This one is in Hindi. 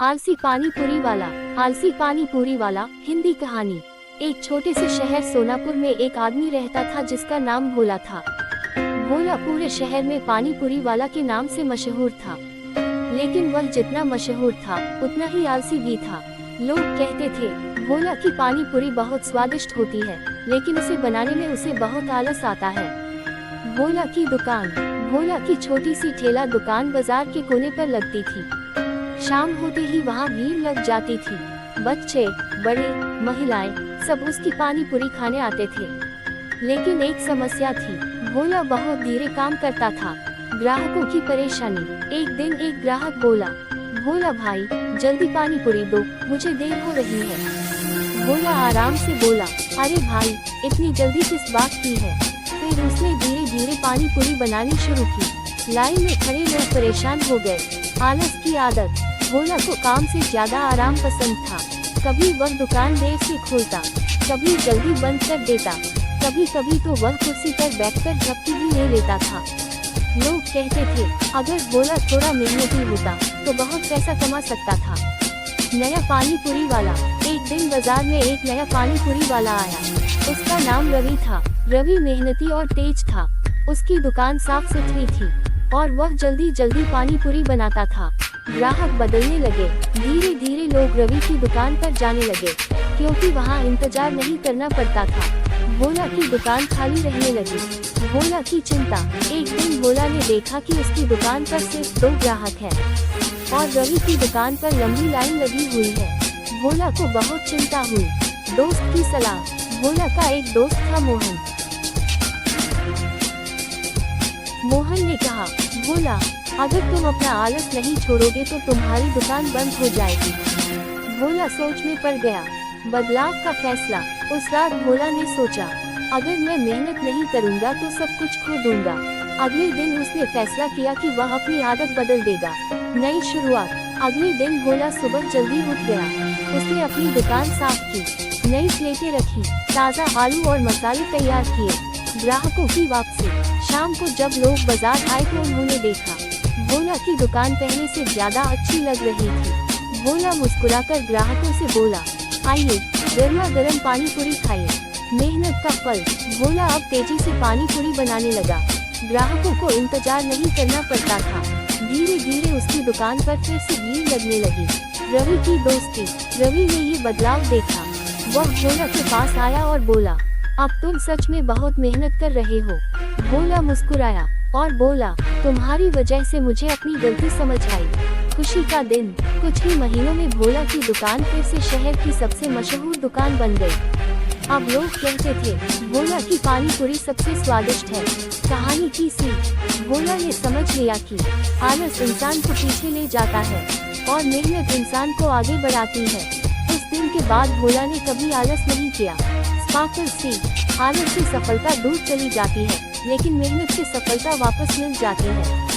आलसी पानी पूरी वाला। आलसी पानी पूरी वाला हिंदी कहानी। एक छोटे से शहर सोनापुर में एक आदमी रहता था जिसका नाम भोला था। भोला पूरे शहर में पानी पूरी वाला के नाम से मशहूर था, लेकिन वह जितना मशहूर था उतना ही आलसी भी था। लोग कहते थे भोला की पानी पूरी बहुत स्वादिष्ट होती है, लेकिन उसे बनाने में उसे बहुत आलस आता है। भोला की दुकान। भोला की छोटी सी ठेला दुकान बाजार के कोने पर लगती थी। शाम होते ही वहाँ भीड़ लग जाती थी। बच्चे, बड़े, महिलाएं सब उसकी पानी पूरी खाने आते थे। लेकिन एक समस्या थी, भोला बहुत धीरे काम करता था। ग्राहकों की परेशानी। एक दिन एक ग्राहक बोला, भोला भाई जल्दी पानी पूरी दो, मुझे देर हो रही है। भोला आराम से बोला, अरे भाई इतनी जल्दी किस बात की है। फिर उसने धीरे धीरे पानी पूरी बनानी शुरू की। लाइन में खड़े लोग परेशान हो गए। आलस की आदत। भोला को काम से ज्यादा आराम पसंद था। कभी वह दुकान देर से खोलता, कभी जल्दी बंद कर देता, कभी कभी तो वह कुर्सी पर बैठकर झपकी भी ले लेता था। लोग कहते थे अगर भोला थोड़ा मेहनती होता तो बहुत पैसा कमा सकता था। नया पानी पूरी वाला। एक दिन बाजार में एक नया पानी पूरी वाला आया। उसका नाम रवि था। रवि मेहनती और तेज था। उसकी दुकान साफ सुथरी थी और वह जल्दी जल्दी पानी पूरी बनाता था। ग्राहक बदलने लगे। धीरे धीरे लोग रवि की दुकान पर जाने लगे, क्योंकि वहाँ इंतजार नहीं करना पड़ता था। भोला की दुकान खाली रहने लगी। भोला की चिंता। एक दिन भोला ने देखा कि उसकी दुकान पर सिर्फ 2 ग्राहक हैं और रवि की दुकान पर लंबी लाइन लगी हुई है। भोला को बहुत चिंता हुई। दोस्त की सलाह। भोला का एक दोस्त था मोहन। मोहन ने कहा, भोला अगर तुम अपना आलस नहीं छोड़ोगे तो तुम्हारी दुकान बंद हो जाएगी। भोला सोच में पड़ गया। बदलाव का फैसला। उस रात भोला ने सोचा, अगर मैं मेहनत नहीं करूंगा तो सब कुछ खो दूंगा। अगले दिन उसने फैसला किया कि वह अपनी आदत बदल देगा। नई शुरुआत। अगले दिन भोला सुबह जल्दी उठ गया। उसने अपनी दुकान साफ की, नई प्लेटें रखी, ताज़ा आलू और मसाले तैयार किए। ग्राहकों की वापसी। शाम को जब लोग बाजार आए तो उन्होंने देखा भोला की दुकान पहले से ज्यादा अच्छी लग रही थी। भोला मुस्कुराकर ग्राहकों से बोला, आइए गर्मा गर्म पानी पूरी खाइए। मेहनत का फल। भोला अब तेजी से पानी पूरी बनाने लगा। ग्राहकों को इंतजार नहीं करना पड़ता था। धीरे धीरे उसकी दुकान पर फिर से भीड़ लगने लगी। रवि की दोस्ती। रवि ने ये बदलाव देखा। वह भोला के पास आया और बोला, अब तुम सच में बहुत मेहनत कर रहे हो। भोला मुस्कुराया और बोला, तुम्हारी वजह से मुझे अपनी गलती समझ आई। खुशी का दिन। कुछ ही महीनों में भोला की दुकान फिर से शहर की सबसे मशहूर दुकान बन गई। अब लोग कहते थे भोला की पानी पूरी सबसे स्वादिष्ट है। कहानी की सीख। भोला ने समझ लिया कि आलस इंसान को पीछे ले जाता है और मेहनत इंसान को आगे बढ़ाती है। उस दिन के बाद भोला ने कभी आलस नहीं किया। स्पार्कल सीख। आलस से सफलता दूर चली जाती है, लेकिन मेहनत से सफलता वापस मिल जाती है।